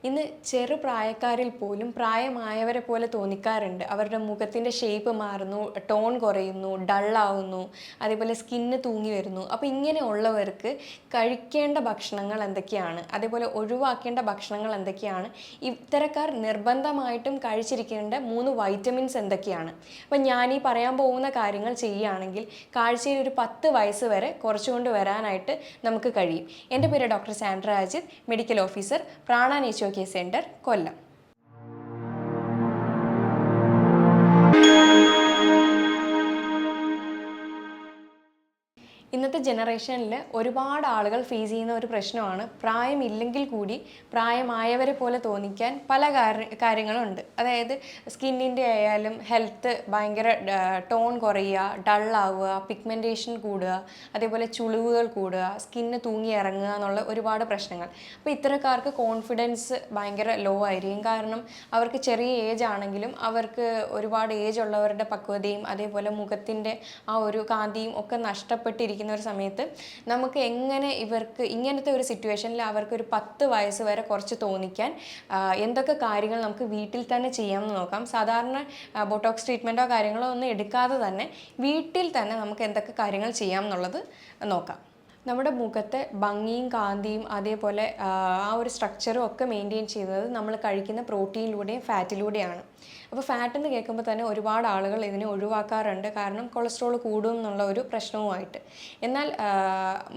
ഇന്ന് ചെറുപ്രായക്കാരിൽ പോലും പ്രായമായവരെ പോലെ തോന്നിക്കാറുണ്ട്. അവരുടെ മുഖത്തിൻ്റെ ഷേപ്പ് മാറുന്നു, ടോൺ കുറയുന്നു, ഡള്ളാവുന്നു, അതേപോലെ സ്കിന്ന് തൂങ്ങി വരുന്നു. അപ്പോൾ ഇങ്ങനെയുള്ളവർക്ക് കഴിക്കേണ്ട ഭക്ഷണങ്ങൾ എന്തൊക്കെയാണ്, അതേപോലെ ഒഴിവാക്കേണ്ട ഭക്ഷണങ്ങൾ എന്തൊക്കെയാണ്, ഇത്തരക്കാർ നിർബന്ധമായിട്ടും കഴിച്ചിരിക്കേണ്ട 3 വൈറ്റമിൻസ് എന്തൊക്കെയാണ്. അപ്പം ഞാനീ പറയാൻ പോകുന്ന കാര്യങ്ങൾ ചെയ്യുകയാണെങ്കിൽ കാഴ്ചയിൽ ഒരു 10 വയസ്സ് വരെ കുറച്ചുകൊണ്ട് വരാനായിട്ട് നമുക്ക് കഴിയും. എൻ്റെ പേര് doctor Sandra Ajith, medical officer, Prana nature care centre, Kollam. ഇന്നത്തെ ജനറേഷനിൽ ഒരുപാട് ആളുകൾ ഫേസ് ചെയ്യുന്ന ഒരു പ്രശ്നമാണ് പ്രായമില്ലെങ്കിൽ കൂടി പ്രായമായവരെ പോലെ തോന്നിക്കാൻ പല കാര്യങ്ങളുണ്ട്. അതായത് സ്കിന്നിൻ്റെ ആയാലും ഹെൽത്ത് ഭയങ്കര ടോൺ കുറയുക, ഡള്ളാവുക, പിഗ്മെൻറ്റേഷൻ കൂടുക, അതേപോലെ ചുളിവുകൾ കൂടുക, സ്കിന്ന് തൂങ്ങി ഇറങ്ങുക എന്നുള്ള ഒരുപാട് പ്രശ്നങ്ങൾ. അപ്പോൾ ഇത്തരക്കാർക്ക് കോൺഫിഡൻസ് ഭയങ്കര ലോ ആയിരിക്കും. കാരണം അവർക്ക് ചെറിയ ഏജ് ആണെങ്കിലും അവർക്ക് ഒരുപാട് ഏജ് ഉള്ളവരുടെ പക്വതയും അതേപോലെ മുഖത്തിൻ്റെ ആ ഒരു കാന്തിയും ഒക്കെ നഷ്ടപ്പെട്ടിരിക്കുന്ന ഒരു സമയത്ത് നമുക്ക് എങ്ങനെ ഇവർക്ക് ഇങ്ങനത്തെ ഒരു സിറ്റുവേഷനിൽ അവർക്ക് ഒരു 10 വയസ്സ് വരെ കുറച്ച് തോന്നിക്കാൻ എന്തൊക്കെ കാര്യങ്ങൾ നമുക്ക് വീട്ടിൽ തന്നെ ചെയ്യാമെന്ന് നോക്കാം. സാധാരണ ബോട്ടോക്സ് ട്രീറ്റ്മെൻറ്റോ കാര്യങ്ങളോ ഒന്നും എടുക്കാതെ തന്നെ വീട്ടിൽ തന്നെ നമുക്ക് എന്തൊക്കെ കാര്യങ്ങൾ ചെയ്യാം എന്നുള്ളത് നോക്കാം. നമ്മുടെ മുഖത്തെ ഭംഗിയും കാന്തിയും അതേപോലെ ആ ഒരു സ്ട്രക്ചറും ഒക്കെ മെയിൻറ്റെയിൻ ചെയ്യുന്നത് നമ്മൾ കഴിക്കുന്ന പ്രോട്ടീനിലൂടെയും ഫാറ്റിലൂടെയാണ്. അപ്പോൾ ഫാറ്റ് എന്ന് കേൾക്കുമ്പോൾ തന്നെ ഒരുപാട് ആളുകൾ ഇതിനെ ഒഴിവാക്കാറുണ്ട്. കാരണം കൊളസ്ട്രോൾ കൂടും എന്നുള്ള ഒരു പ്രശ്നവുമായിട്ട്. എന്നാൽ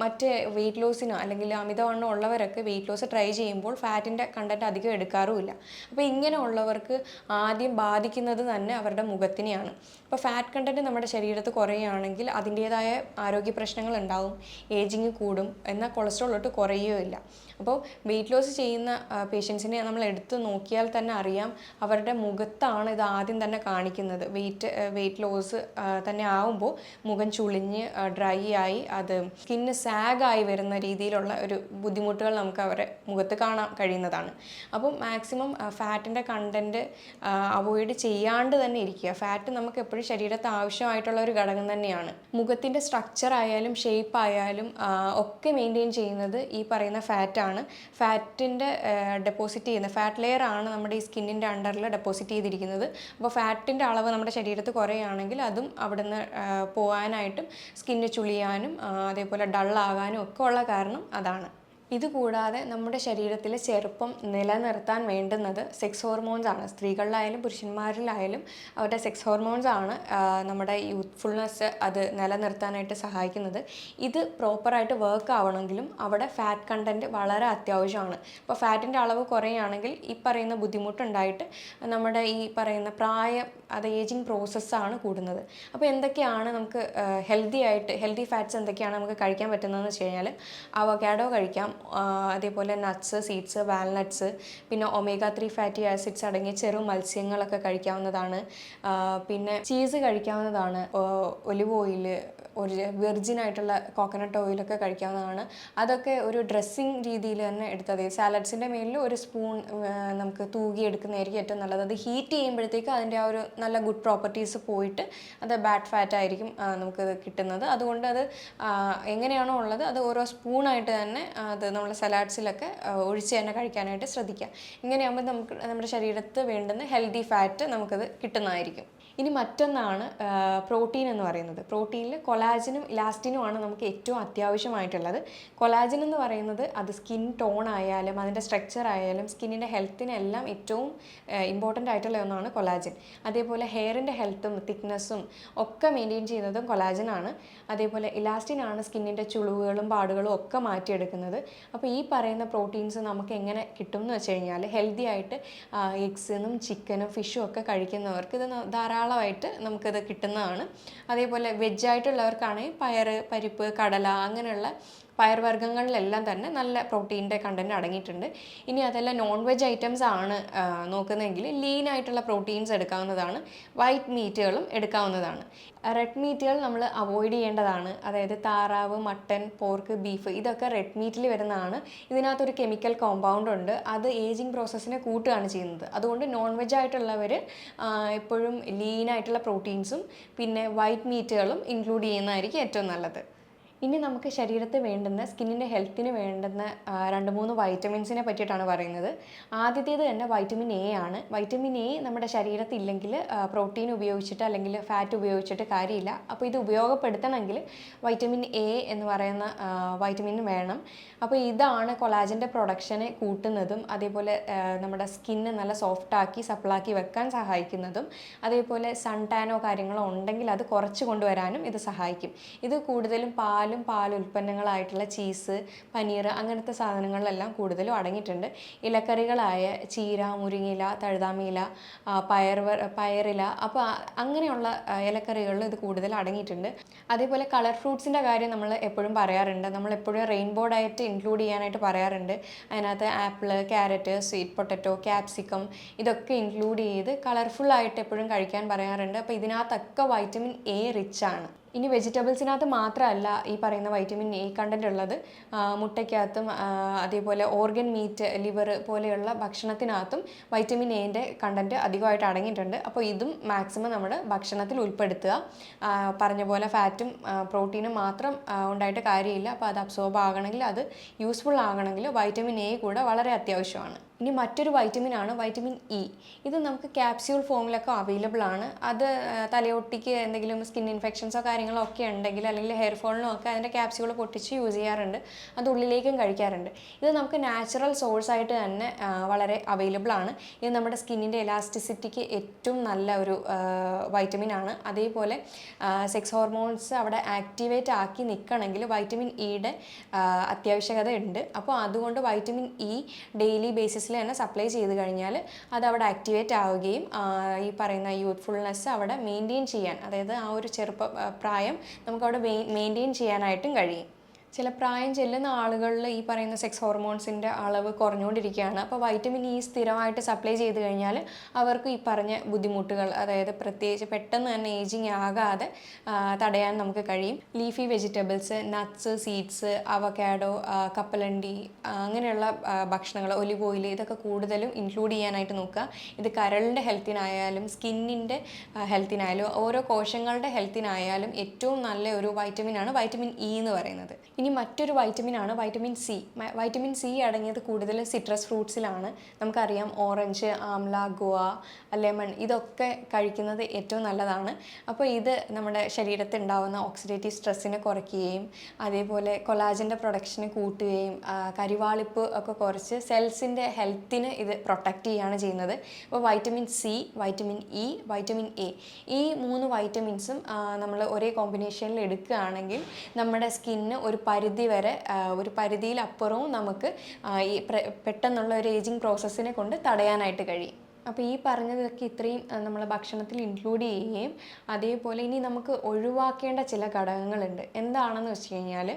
മറ്റ് വെയിറ്റ് ലോസിനോ അല്ലെങ്കിൽ അമിതവണ്ണം ഉള്ളവരൊക്കെ വെയിറ്റ് ലോസ് ട്രൈ ചെയ്യുമ്പോൾ ഫാറ്റിൻ്റെ കണ്ടൻറ്റ് അധികം എടുക്കാറുമില്ല. അപ്പോൾ ഇങ്ങനെയുള്ളവർക്ക് ആദ്യം ബാധിക്കുന്നത് തന്നെ അവരുടെ മുഖത്തിനെയാണ്. അപ്പോൾ ഫാറ്റ് കണ്ടൻറ്റ് നമ്മുടെ ശരീരത്ത് കുറയുകയാണെങ്കിൽ അതിൻ്റേതായ ആരോഗ്യ പ്രശ്നങ്ങൾ ഉണ്ടാവും. ഏജിങ് കൂടും, എന്നാൽ കൊളസ്ട്രോൾ ഒട്ട് കുറയുകയില്ല. അപ്പോൾ വെയിറ്റ് ലോസ് ചെയ്യുന്ന പേഷ്യൻസിനെ നമ്മൾ എടുത്ത് നോക്കിയാൽ തന്നെ അറിയാം അവരുടെ മുഖത്താണ് ഇത് ആദ്യം തന്നെ കാണിക്കുന്നത്. വെയിറ്റ് ലോസ് തന്നെ ആവുമ്പോൾ മുഖം ചുളിഞ്ഞ് ഡ്രൈ ആയി അത് സ്കിന്ന് സാഗായി വരുന്ന രീതിയിലുള്ള ഒരു ബുദ്ധിമുട്ടുകൾ നമുക്ക് അവരുടെ മുഖത്ത് കാണാൻ കഴിയുന്നതാണ്. അപ്പോൾ മാക്സിമം ഫാറ്റിൻ്റെ കണ്ടൻറ്റ് അവോയ്ഡ് ചെയ്യാണ്ട് തന്നെ ഇരിക്കുക. ഫാറ്റ് നമുക്ക് എപ്പോഴും ശരീരത്ത് ആവശ്യമായിട്ടുള്ള ഒരു ഘടകം തന്നെയാണ്. മുഖത്തിൻ്റെ സ്ട്രക്ചർ ആയാലും ഷേപ്പ് ആയാലും ഒക്കെ മെയിൻറ്റെയിൻ ചെയ്യുന്നത് ഈ പറയുന്ന ഫാറ്റാണ്. ഫാറ്റിൻ്റെ ഡെപ്പോസിറ്റ് ചെയ്യുന്ന ഫാറ്റ് ലെയർ ആണ് നമ്മുടെ ഈ സ്കിന്നിൻ്റെ അണ്ടറിൽ ഡെപ്പോസിറ്റ് ചെയ്തിരിക്കുന്നത്. അപ്പോൾ ഫാറ്റിൻ്റെ അളവ് നമ്മുടെ ശരീരത്ത് കുറയുകയാണെങ്കിൽ അതും അവിടുന്ന് പോകാനായിട്ടും സ്കിന്ന് ചുളിയാനും അതേപോലെ ഡള്ളാകാനും ഒക്കെ ഉള്ള കാരണം അതാണ്. ഇതുകൂടാതെ നമ്മുടെ ശരീരത്തിലെ ചെറുപ്പം നിലനിർത്താൻ വേണ്ടുന്നത് സെക്സ് ഹോർമോൺസ് ആണ്. സ്ത്രീകളിലായാലും പുരുഷന്മാരിലായാലും അവരുടെ സെക്സ് ഹോർമോൺസ് ആണ് നമ്മുടെ യൂത്ത്ഫുൾനെസ് അത് നിലനിർത്താനായിട്ട് സഹായിക്കുന്നത്. ഇത് പ്രോപ്പറായിട്ട് വർക്ക് ആവണമെങ്കിലും അവിടെ ഫാറ്റ് കണ്ടൻറ്റ് വളരെ അത്യാവശ്യമാണ്. അപ്പോൾ ഫാറ്റിൻ്റെ അളവ് കുറയുകയാണെങ്കിൽ ഈ പറയുന്ന ബുദ്ധിമുട്ടുണ്ടായിട്ട് നമ്മുടെ ഈ പറയുന്ന അത് ഏജിങ് പ്രോസസ്സാണ് കൂടുന്നത്. അപ്പോൾ എന്തൊക്കെയാണ് നമുക്ക് ഹെൽത്തി ഫാറ്റ്സ് എന്തൊക്കെയാണ് നമുക്ക് കഴിക്കാൻ പറ്റുന്നതെന്ന് വെച്ച് കഴിഞ്ഞാൽ അവക്കാഡോ കഴിക്കാം, അതേപോലെ നട്ട്സ്, സീഡ്സ്, വാൽനട്ട്സ്, പിന്നെ ഒമേഗ 3 ഫാറ്റി ആസിഡ്സ് അടങ്ങിയ ചെറു മത്സ്യങ്ങളൊക്കെ കഴിക്കാവുന്നതാണ്. പിന്നെ ചീസ് കഴിക്കാവുന്നതാണ്, ഒലിവ് ഓയിൽ, ഒരു വെർജിനായിട്ടുള്ള കോക്കനട്ട് ഓയിലൊക്കെ കഴിക്കാവുന്നതാണ്. അതൊക്കെ ഒരു ഡ്രസ്സിങ് രീതിയിൽ തന്നെ എടുത്തത് സാലഡ്സിൻ്റെ മേലിൽ ഒരു സ്പൂൺ നമുക്ക് തൂകി എടുക്കുന്നതായിരിക്കും ഏറ്റവും നല്ലത്. അത് ഹീറ്റ് ചെയ്യുമ്പോഴത്തേക്ക് അതിൻ്റെ ആ ഒരു നല്ല ഗുഡ് പ്രോപ്പർട്ടീസ് പോയിട്ട് അത് ബാഡ് ഫാറ്റ് ആയിരിക്കും നമുക്കത് കിട്ടുന്നത്. അതുകൊണ്ട് അത് എങ്ങനെയാണോ ഉള്ളത് അത് ഓരോ സ്പൂണായിട്ട് തന്നെ അത് നമ്മൾ സലാഡ്സിലൊക്കെ ഒഴിച്ച് തന്നെ കഴിക്കാനായിട്ട് ശ്രദ്ധിക്കുക. ഇങ്ങനെയാകുമ്പോൾ നമുക്ക് നമ്മുടെ ശരീരത്ത് വേണ്ടുന്ന ഹെൽത്തി ഫാറ്റ് നമുക്കത് കിട്ടുന്നതായിരിക്കും. ഇനി മറ്റൊന്നാണ് പ്രോട്ടീൻ എന്ന് പറയുന്നത്. പ്രോട്ടീനിൽ കൊളാജനും ഇലാസ്റ്റിനുമാണ് നമുക്ക് ഏറ്റവും അത്യാവശ്യമായിട്ടുള്ളത്. കൊളാജൻ എന്ന് പറയുന്നത് അത് സ്കിൻ ടോൺ ആയാലും അതിൻ്റെ സ്ട്രക്ചർ ആയാലും സ്കിന്നിൻ്റെ ഹെൽത്തിനെല്ലാം ഏറ്റവും ഇമ്പോർട്ടൻ്റ് ആയിട്ടുള്ള ഒന്നാണ് കൊളാജൻ. അതേപോലെ ഹെയറിൻ്റെ ഹെൽത്തും തിക്നെസ്സും ഒക്കെ മെയിൻറ്റെയിൻ ചെയ്യുന്നതും കൊളാജനാണ്. അതേപോലെ ഇലാസ്റ്റിനാണ് സ്കിന്നിൻ്റെ ചുളിവുകളും പാടുകളും ഒക്കെ മാറ്റിയെടുക്കുന്നത്. അപ്പോൾ ഈ പറയുന്ന പ്രോട്ടീൻസ് നമുക്ക് എങ്ങനെ കിട്ടും എന്ന് വെച്ച് കഴിഞ്ഞാൽ ഹെൽത്തി ആയിട്ട് എഗ്സിനും ചിക്കനും ഫിഷും ഒക്കെ കഴിക്കുന്നവർക്ക് ഇത് ധാരാളമായിട്ട് നമുക്കിത് കിട്ടുന്നതാണ്. അതേപോലെ വെജായിട്ടുള്ളവർക്കാണെങ്കിൽ പയർ, പരിപ്പ്, കടല അങ്ങനെയുള്ള പയർവർഗ്ഗങ്ങളിലെല്ലാം തന്നെ നല്ല പ്രോട്ടീൻ്റെ കണ്ടൻറ്റ് അടങ്ങിയിട്ടുണ്ട്. ഇനി അതെല്ലാം നോൺ വെജ് ഐറ്റംസ് ആണ് നോക്കുന്നതെങ്കിൽ ലീനായിട്ടുള്ള പ്രോട്ടീൻസ് എടുക്കാവുന്നതാണ്. വൈറ്റ് മീറ്റുകളും എടുക്കാവുന്നതാണ്. റെഡ് മീറ്റുകൾ നമ്മൾ അവോയ്ഡ് ചെയ്യേണ്ടതാണ്. അതായത് താറാവ്, മട്ടൻ, പോർക്ക്, ബീഫ് ഇതൊക്കെ റെഡ് മീറ്റിൽ വരുന്നതാണ്. ഇതിനകത്തൊരു കെമിക്കൽ കോമ്പൗണ്ട് ഉണ്ട്, അത് ഏജിങ് പ്രോസസ്സിനെ കൂട്ടുകയാണ് ചെയ്യുന്നത്. അതുകൊണ്ട് നോൺ വെജ് ആയിട്ടുള്ളവർ എപ്പോഴും ലീനായിട്ടുള്ള പ്രോട്ടീൻസും പിന്നെ വൈറ്റ് മീറ്റുകളും ഇൻക്ലൂഡ് ചെയ്യുന്നതായിരിക്കും ഏറ്റവും നല്ലത്. ഇനി നമുക്ക് ശരീരത്തിൽ വേണ്ടുന്ന സ്കിന്നിൻ്റെ ഹെൽത്തിന് വേണ്ടുന്ന 2-3 വൈറ്റമിൻസിനെ പറ്റിയിട്ടാണ് പറയുന്നത്. ആദ്യത്തേത് തന്നെ വൈറ്റമിൻ എ ആണ്. വൈറ്റമിൻ എ നമ്മുടെ ശരീരത്തിൽ ഇല്ലെങ്കിൽ പ്രോട്ടീൻ ഉപയോഗിച്ചിട്ട് അല്ലെങ്കിൽ ഫാറ്റ് ഉപയോഗിച്ചിട്ട് കാര്യമില്ല. അപ്പോൾ ഇത് ഉപയോഗപ്പെടുത്തണമെങ്കിൽ വൈറ്റമിൻ എ എന്ന് പറയുന്ന വൈറ്റമിൻ വേണം. അപ്പോൾ ഇതാണ് കൊളാജൻ്റെ പ്രൊഡക്ഷനെ കൂട്ടുന്നതും അതേപോലെ നമ്മുടെ സ്കിന്ന് നല്ല സോഫ്റ്റാക്കി സപ്പിളാക്കി വെക്കാൻ സഹായിക്കുന്നതും അതേപോലെ സൺ ടാനോ കാര്യങ്ങളോ ഉണ്ടെങ്കിൽ അത് കുറച്ച് കൊണ്ടുവരാനും ഇത് സഹായിക്കും. ഇത് കൂടുതലും പാൽ ഉൽപ്പന്നങ്ങളായിട്ടുള്ള ചീസ്, പനീർ അങ്ങനത്തെ സാധനങ്ങളിലെല്ലാം കൂടുതലും അടങ്ങിയിട്ടുണ്ട്. ഇലക്കറികളായ ചീര, മുരിങ്ങയില, തഴുതാമയില, പയറില, അപ്പോൾ അങ്ങനെയുള്ള ഇലക്കറികളിൽ ഇത് കൂടുതൽ അടങ്ങിയിട്ടുണ്ട്. അതേപോലെ കളർ ഫ്രൂട്ട്സിൻ്റെ കാര്യം നമ്മൾ എപ്പോഴും പറയാറുണ്ട്. നമ്മളെപ്പോഴും റെയിൻബോ ഡയറ്റ് ഇൻക്ലൂഡ് ചെയ്യാനായിട്ട് പറയാറുണ്ട്. അതിനകത്ത് apple, carrot, sweet potato, capsicum ഇതൊക്കെ ഇൻക്ലൂഡ് ചെയ്ത് കളർഫുള്ളായിട്ട് എപ്പോഴും കഴിക്കാൻ പറയാറുണ്ട്. അപ്പോൾ ഇതിനകത്തൊക്കെ വൈറ്റമിൻ എ റിച്ച് ആണ്. ഇനി വെജിറ്റബിൾസിനകത്ത് മാത്രമല്ല ഈ പറയുന്ന വൈറ്റമിൻ എ കണ്ടന്റ് ഉള്ളത്. മുട്ടയ്ക്കകത്തും അതേപോലെ ഓർഗൻ മീറ്റ്, ലിവർ പോലെയുള്ള ഭക്ഷണത്തിനകത്തും വൈറ്റമിൻ എൻ്റെ കണ്ടന്റ് അധികമായിട്ട് അടങ്ങിയിട്ടുണ്ട്. അപ്പോൾ ഇതും മാക്സിമം നമ്മുടെ ഭക്ഷണത്തിൽ ഉൾപ്പെടുത്തുക. പറഞ്ഞ പോലെ ഫാറ്റും പ്രോട്ടീനും മാത്രം ഉണ്ടായിട്ട് കാര്യമില്ല. അപ്പോൾ അത് അബ്സോർബ് ആകണമെങ്കിൽ, അത് യൂസ്ഫുൾ ആകണമെങ്കിൽ വൈറ്റമിൻ എ കൂടെ വളരെ അത്യാവശ്യമാണ്. ഇനി മറ്റൊരു വൈറ്റമിനാണ് വൈറ്റമിൻ ഇ. ഇത് നമുക്ക് ക്യാപ്സ്യൂൾ ഫോമിലൊക്കെ അവൈലബിൾ ആണ്. അത് തലയൊട്ടിക്ക് എന്തെങ്കിലും സ്കിൻ ഇൻഫെക്ഷൻസോ കാര്യങ്ങളോ ഒക്കെ ഉണ്ടെങ്കിൽ അല്ലെങ്കിൽ ഹെയർ ഫോളിനോ ഒക്കെ അതിൻ്റെ ക്യാപ്സ്യൂൾ പൊട്ടിച്ച് യൂസ് ചെയ്യാറുണ്ട്. അത് ഉള്ളിലേക്കും കഴിക്കാറുണ്ട്. ഇത് നമുക്ക് നാച്ചുറൽ സോഴ്സായിട്ട് തന്നെ വളരെ അവൈലബിൾ ആണ്. ഇത് നമ്മുടെ സ്കിന്നിൻ്റെ എലാസ്റ്റിസിറ്റിക്ക് ഏറ്റവും നല്ല ഒരു വൈറ്റമിൻ ആണ്. അതേപോലെ സെക്സ് ഹോർമോൺസ് അവിടെ ആക്ടിവേറ്റ് ആക്കി നിൽക്കണമെങ്കിൽ വൈറ്റമിൻ ഇയുടെ അത്യാവശ്യകത ഉണ്ട്. അപ്പോൾ അതുകൊണ്ട് വൈറ്റമിൻ ഇ ഡെയിലി ബേസിസ് തന്നെ സപ്ലൈ ചെയ്ത് കഴിഞ്ഞാൽ അത് അവിടെ ആക്ടിവേറ്റ് ആവുകയും ഈ പറയുന്ന യൂത്ത്ഫുൾനെസ് അവിടെ മെയിൻറ്റെയിൻ ചെയ്യാൻ, അതായത് ആ ഒരു പ്രായം നമുക്കവിടെ മെയിൻറ്റെയിൻ ചെയ്യാനായിട്ടും കഴിയും. ചില പ്രായം ചെല്ലുന്ന ആളുകളിൽ ഈ പറയുന്ന സെക്സ് ഹോർമോൺസിൻ്റെ അളവ് കുറഞ്ഞുകൊണ്ടിരിക്കുകയാണ്. അപ്പോൾ വൈറ്റമിൻ ഇ സ്ഥിരമായിട്ട് സപ്ലൈ ചെയ്ത് കഴിഞ്ഞാൽ അവർക്ക് ഈ പറഞ്ഞ ബുദ്ധിമുട്ടുകൾ, അതായത് പ്രത്യേകിച്ച് പെട്ടെന്ന് തന്നെ ഏജിങ് ആകാതെ തടയാൻ നമുക്ക് കഴിയും. Leafy vegetables, nuts, seeds, avocado, കപ്പലണ്ടി അങ്ങനെയുള്ള ഭക്ഷണങ്ങൾ, ഒലിവ് ഓയിൽ ഇതൊക്കെ കൂടുതലും ഇൻക്ലൂഡ് ചെയ്യാനായിട്ട് നോക്കുക. ഇത് കരളിൻ്റെ ഹെൽത്തിനായാലും സ്കിന്നിൻ്റെ ഹെൽത്തിനായാലും ഓരോ കോശങ്ങളുടെ ഹെൽത്തിനായാലും ഏറ്റവും നല്ല ഒരു വൈറ്റമിനാണ് വൈറ്റമിൻ ഇ എന്ന് പറയുന്നത്. ഇനി മറ്റൊരു വൈറ്റമിനാണ് വൈറ്റമിൻ സി. വൈറ്റമിൻ സി അടങ്ങിയത് കൂടുതൽ സിട്രസ് ഫ്രൂട്ട്സിലാണ്. നമുക്കറിയാം ഓറഞ്ച്, ആംല, ഗുവ, ലെമൺ ഇതൊക്കെ കഴിക്കുന്നത് ഏറ്റവും നല്ലതാണ്. അപ്പോൾ ഇത് നമ്മുടെ ശരീരത്തിൽ ഉണ്ടാകുന്ന ഓക്സിഡേറ്റീവ് സ്ട്രെസ്സിനെ കുറയ്ക്കുകയും അതേപോലെ കൊളാജൻ്റെ പ്രൊഡക്ഷനെ കൂട്ടുകയും കരിവാളിപ്പ് ഒക്കെ കുറച്ച് സെൽസിൻ്റെ ഹെൽത്തിന് ഇത് പ്രൊട്ടക്റ്റ് ചെയ്യുകയാണ് ചെയ്യുന്നത്. അപ്പോൾ vitamin C, vitamin E, vitamin A ഈ 3 വൈറ്റമിൻസും നമ്മൾ ഒരേ കോമ്പിനേഷനിൽ എടുക്കുകയാണെങ്കിൽ നമ്മുടെ സ്കിന്ന് ഒരു പരിധി വരെ, ഒരു പരിധിയിലപ്പുറവും നമുക്ക് ഈ പെട്ടെന്നുള്ള ഒരു ഏജിങ് പ്രോസസ്സിനെ കൊണ്ട് തടയാനായിട്ട് കഴിയും. അപ്പോൾ ഈ പറഞ്ഞതൊക്കെ ഇത്രയും നമ്മൾ ഭക്ഷണത്തിൽ ഇൻക്ലൂഡ് ചെയ്യുകയും അതേപോലെ ഇനി നമുക്ക് ഒഴിവാക്കേണ്ട ചില ഘടകങ്ങളുണ്ട്. എന്താണെന്ന് വെച്ച് കഴിഞ്ഞാൽ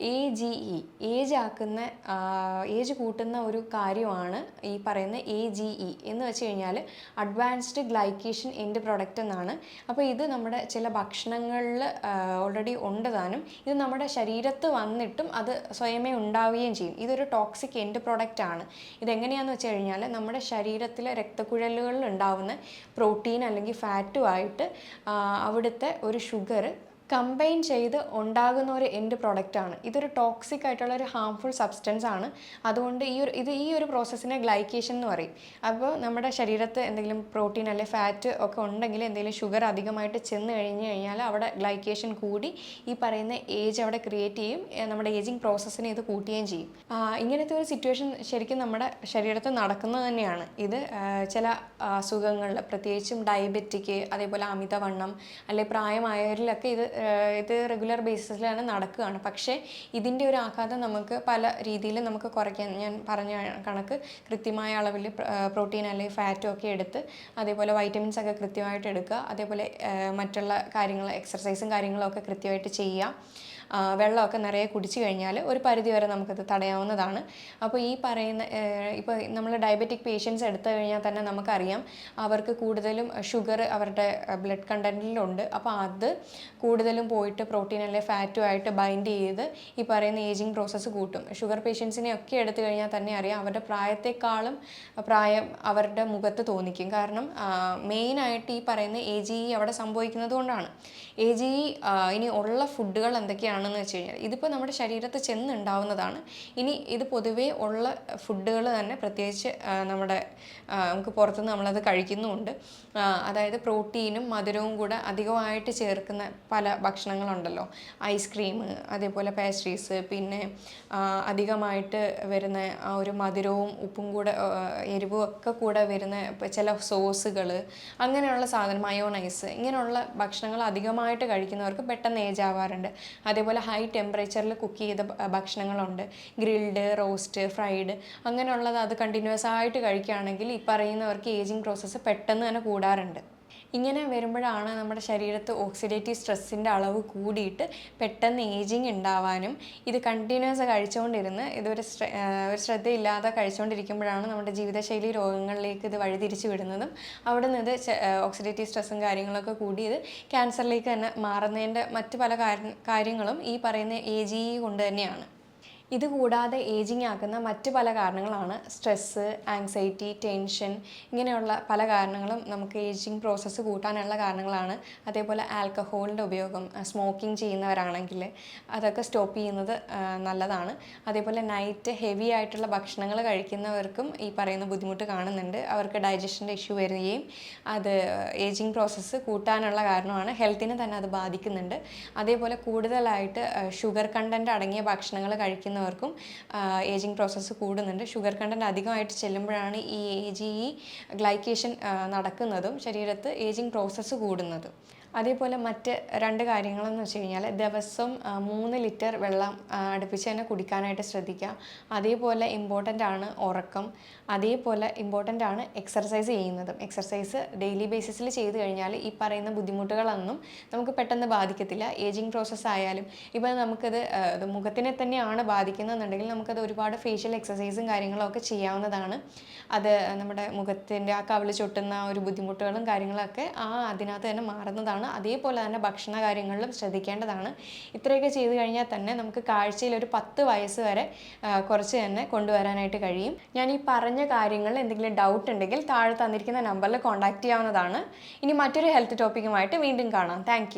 AGE, ഏജ് കൂട്ടുന്ന ഒരു കാര്യമാണ് ഈ പറയുന്ന AGE എന്ന് വെച്ച് കഴിഞ്ഞാൽ അഡ്വാൻസ്ഡ് ഗ്ലൈക്കേഷൻ എൻഡ് പ്രൊഡക്റ്റ് എന്നാണ്. അപ്പോൾ ഇത് നമ്മുടെ ചില ഭക്ഷണങ്ങളിൽ ഓൾറെഡി ഉണ്ടതാനും ഇത് നമ്മുടെ ശരീരത്ത് വന്നിട്ടും അത് സ്വയമേ ഉണ്ടാവുകയും ചെയ്യും. ഇതൊരു ടോക്സിക് എൻഡ് പ്രൊഡക്റ്റ് ആണ്. ഇതെങ്ങനെയാണെന്ന് വെച്ച് കഴിഞ്ഞാൽ നമ്മുടെ ശരീരത്തിലെ രക്തക്കുഴലുകളിൽ ഉണ്ടാവുന്ന പ്രോട്ടീൻ അല്ലെങ്കിൽ ഫാറ്റുമായിട്ട് അവിടുത്തെ ഒരു ഷുഗർ കമ്പൈൻ ചെയ്ത് ഉണ്ടാകുന്ന ഒരു എൻഡ് പ്രൊഡക്റ്റാണ്. ഇതൊരു ടോക്സിക് ആയിട്ടുള്ള ഒരു ഹാംഫുൾ സബ്സ്റ്റൻസ് ആണ്. അതുകൊണ്ട് ഈ ഒരു പ്രോസസ്സിനെ ഗ്ലൈക്കേഷൻ എന്ന് പറയും. അപ്പോൾ നമ്മുടെ ശരീരത്ത് എന്തെങ്കിലും പ്രോട്ടീൻ അല്ലെങ്കിൽ ഫാറ്റ് ഒക്കെ ഉണ്ടെങ്കിൽ എന്തെങ്കിലും ഷുഗർ അധികമായിട്ട് ചെന്ന് കഴിഞ്ഞാൽ അവിടെ ഗ്ലൈക്കേഷൻ കൂടി ഈ പറയുന്ന ഏജ് അവിടെ ക്രിയേറ്റ് ചെയ്യും. നമ്മുടെ ഏജിങ് പ്രോസസ്സിനെ ഇത് കൂട്ടുകയും ചെയ്യും. ഇങ്ങനത്തെ ഒരു സിറ്റുവേഷൻ ശരിക്കും നമ്മുടെ ശരീരത്ത് നടക്കുന്നത് തന്നെയാണ്. ഇത് ചില അസുഖങ്ങളിൽ പ്രത്യേകിച്ചും ഡയബറ്റിക്, അതേപോലെ അമിതവണ്ണം അല്ലെങ്കിൽ പ്രായമായവരിലൊക്കെ ഇത് റെഗുലർ ബേസിസിലാണ് നടക്കുകയാണ്. പക്ഷേ ഇതിൻ്റെ ഒരു ആഘാതം നമുക്ക് പല രീതിയിൽ നമുക്ക് കുറയ്ക്കാൻ, ഞാൻ പറഞ്ഞ കണക്ക് കൃത്യമായ അളവിൽ പ്രോട്ടീൻ അല്ലെങ്കിൽ ഫാറ്റും ഒക്കെ എടുത്ത് അതേപോലെ വൈറ്റമിൻസ് ഒക്കെ കൃത്യമായിട്ട് എടുക്കുക. അതേപോലെ മറ്റുള്ള കാര്യങ്ങൾ, എക്സർസൈസും കാര്യങ്ങളും ഒക്കെ കൃത്യമായിട്ട് ചെയ്യുക. വെള്ളമൊക്കെ നിറയെ കുടിച്ചു കഴിഞ്ഞാൽ ഒരു പരിധി വരെ നമുക്കത് തടയാവുന്നതാണ്. അപ്പോൾ ഈ പറയുന്ന ഇപ്പോൾ നമ്മൾ ഡയബറ്റിക് പേഷ്യൻസ് എടുത്തു കഴിഞ്ഞാൽ തന്നെ നമുക്കറിയാം അവർക്ക് കൂടുതലും ഷുഗർ അവരുടെ ബ്ലഡ് കണ്ടൻറ്റിലുണ്ട്. അപ്പോൾ അത് കൂടുതലും പോയിട്ട് പ്രോട്ടീൻ അല്ലെങ്കിൽ ഫാറ്റുമായിട്ട് ബൈൻഡ് ചെയ്ത് ഈ പറയുന്ന ഏജിങ് പ്രോസസ്സ് കൂട്ടും. ഷുഗർ പേഷ്യൻസിനെ ഒക്കെ എടുത്തു കഴിഞ്ഞാൽ തന്നെ അറിയാം അവരുടെ പ്രായത്തെക്കാളും പ്രായം അവരുടെ മുഖത്ത് തോന്നിക്കും. കാരണം മെയിനായിട്ട് ഈ പറയുന്ന AGE അവിടെ സംഭവിക്കുന്നത് കൊണ്ടാണ്. AGE ഇനി ഉള്ള ഫുഡുകൾ എന്തൊക്കെയാണ് എന്തൊക്കെയാണെന്ന് വെച്ച് കഴിഞ്ഞാൽ ഇതിപ്പോൾ നമ്മുടെ ശരീരത്തിൽ ചെന്നുണ്ടാവുന്നതാണ്. ഇനി ഇത് പൊതുവേ ഉള്ള ഫുഡുകൾ തന്നെ പ്രത്യേകിച്ച് നമുക്ക് പുറത്തുനിന്ന് നമ്മളത് കഴിക്കുന്നുമുണ്ട്. അതായത് പ്രോട്ടീനും മധുരവും കൂടെ അധികമായിട്ട് ചേർക്കുന്ന പല ഭക്ഷണങ്ങളുണ്ടല്ലോ. ഐസ്ക്രീം, അതേപോലെ പേസ്ട്രീസ്, പിന്നെ അധികമായിട്ട് വരുന്ന ആ ഒരു മധുരവും ഉപ്പും കൂടെ എരിവും ഒക്കെ കൂടെ വരുന്ന ചില സോസുകൾ, അങ്ങനെയുള്ള സാധനം, മയോണൈസ്, ഇങ്ങനെയുള്ള ഭക്ഷണങ്ങൾ അധികമായിട്ട് കഴിക്കുന്നവർക്ക് പെട്ടെന്ന് ഏജ് ആവാറുണ്ട്. അതേപോലെ ഹൈ ടെമ്പറേച്ചറിൽ കുക്ക് ചെയ്ത ഭക്ഷണങ്ങളുണ്ട്, ഗ്രിൽഡ്, റോസ്റ്റ്, ഫ്രൈഡ്, അങ്ങനെയുള്ളത് അത് കണ്ടിന്യൂസ് ആയിട്ട് കഴിക്കുകയാണെങ്കിൽ ഈ പറയുന്നവർക്ക് ഏജിങ് പ്രോസസ്സ് പെട്ടെന്ന് തന്നെ കൂടാറുണ്ട്. ഇങ്ങനെ വരുമ്പോഴാണ് നമ്മുടെ ശരീരത്ത് ഓക്സിഡേറ്റീവ് സ്ട്രെസ്സിൻ്റെ അളവ് കൂടിയിട്ട് പെട്ടെന്ന് ഏജിങ് ഉണ്ടാവാനും, ഇത് കണ്ടിന്യൂസ് കഴിച്ചുകൊണ്ടിരുന്ന് ഒരു ശ്രദ്ധയില്ലാതെ കഴിച്ചുകൊണ്ടിരിക്കുമ്പോഴാണ് നമ്മുടെ ജീവിതശൈലി രോഗങ്ങളിലേക്ക് ഇത് വഴിതിരിച്ചു വിടുന്നതും അവിടെ നിന്ന് ഇത് ഓക്സിഡേറ്റീവ് സ്ട്രെസ്സും കാര്യങ്ങളൊക്കെ കൂടി ഇത് ക്യാൻസറിലേക്ക് തന്നെ മാറുന്നതിൻ്റെ മറ്റ് പല കാര്യങ്ങളും ഈ പറയുന്ന ഏജ് കൊണ്ട് തന്നെയാണ്. ഇതുകൂടാതെ ഏജിങ് ആക്കുന്ന മറ്റ് പല കാരണങ്ങളാണ് സ്ട്രെസ്സ്, ആങ്സൈറ്റി, ടെൻഷൻ, ഇങ്ങനെയുള്ള പല കാരണങ്ങളും നമുക്ക് ഏജിങ് പ്രോസസ്സ് കൂട്ടാനുള്ള കാരണങ്ങളാണ്. അതേപോലെ ആൽക്കഹോളിൻ്റെ ഉപയോഗം, സ്മോക്കിംഗ് ചെയ്യുന്നവരാണെങ്കിൽ അതൊക്കെ സ്റ്റോപ്പ് ചെയ്യുന്നത് നല്ലതാണ്. അതേപോലെ നൈറ്റ് ഹെവി ആയിട്ടുള്ള ഭക്ഷണങ്ങൾ കഴിക്കുന്നവർക്കും ഈ പറയുന്ന ബുദ്ധിമുട്ട് കാണുന്നുണ്ട്. അവർക്ക് ഡൈജഷൻ്റെ ഇഷ്യൂ വരികയും അത് ഏജിങ് പ്രോസസ്സ് കൂട്ടാനുള്ള കാരണമാണ്. ഹെൽത്തിനെ തന്നെ അത് ബാധിക്കുന്നുണ്ട്. അതേപോലെ കൂടുതലായിട്ട് ഷുഗർ കണ്ടൻറ്റ് അടങ്ങിയ ഭക്ഷണങ്ങൾ കഴിക്കുന്നവർക്കും ഏജിങ് പ്രോസസ്സ് കൂടുന്നുണ്ട്. ഷുഗർ കണ്ടൻറ്റ് അധികമായിട്ട് ചെല്ലുമ്പോഴാണ് ഈ ഗ്ലൈക്കേഷൻ നടക്കുന്നതും ശരീരത്ത് ഏജിങ് പ്രോസസ്സ് കൂടുന്നതും. അതേപോലെ മറ്റ് 2 കാര്യങ്ങളെന്ന് വെച്ച് കഴിഞ്ഞാൽ ദിവസം 3 ലിറ്റർ വെള്ളം അടുപ്പിച്ച് തന്നെ കുടിക്കാനായിട്ട് ശ്രദ്ധിക്കുക. അതേപോലെ ഇമ്പോർട്ടൻ്റ് ആണ് ഉറക്കം. അതേപോലെ ഇമ്പോർട്ടൻ്റ് ആണ് എക്സർസൈസ് ചെയ്യുന്നതും. എക്സർസൈസ് ഡെയിലി ബേസിസിൽ ചെയ്ത് കഴിഞ്ഞാൽ ഈ പറയുന്ന ബുദ്ധിമുട്ടുകളൊന്നും നമുക്ക് പെട്ടെന്ന് ബാധിക്കത്തില്ല. ഏജിങ് പ്രോസസ്സ് ആയാലും ഇപ്പോൾ നമുക്കത് മുഖത്തിനെ തന്നെയാണ് ബാധിക്കുന്നതെന്നുണ്ടെങ്കിൽ നമുക്കത് ഒരുപാട് ഫേഷ്യൽ എക്സസൈസും കാര്യങ്ങളും ഒക്കെ ചെയ്യാവുന്നതാണ്. അത് നമ്മുടെ മുഖത്തിൻ്റെ ആ കവിള് ചൊട്ടുന്ന ഒരു ബുദ്ധിമുട്ടുകളും കാര്യങ്ങളൊക്കെ അതിനകത്ത് തന്നെ മാറുന്നതാണ്. അതേപോലെ തന്നെ ഭക്ഷണ കാര്യങ്ങളിലും ശ്രദ്ധിക്കേണ്ടതാണ്. ഇത്രയൊക്കെ ചെയ്ത് കഴിഞ്ഞാൽ തന്നെ നമുക്ക് കാഴ്ചയിൽ ഒരു 10 വയസ്സ് വരെ കുറച്ച് തന്നെ കൊണ്ടുവരാനായിട്ട് കഴിയും. ഞാൻ ഈ പറഞ്ഞ കാര്യങ്ങളിൽ എന്തെങ്കിലും ഡൗട്ട് ഉണ്ടെങ്കിൽ താഴെ തന്നിരിക്കുന്ന നമ്പറിൽ കോൺടാക്റ്റ് ചെയ്യാവുന്നതാണ്. ഇനി മറ്റൊരു ഹെൽത്ത് ടോപ്പിക്കുമായിട്ട് വീണ്ടും കാണാം. താങ്ക്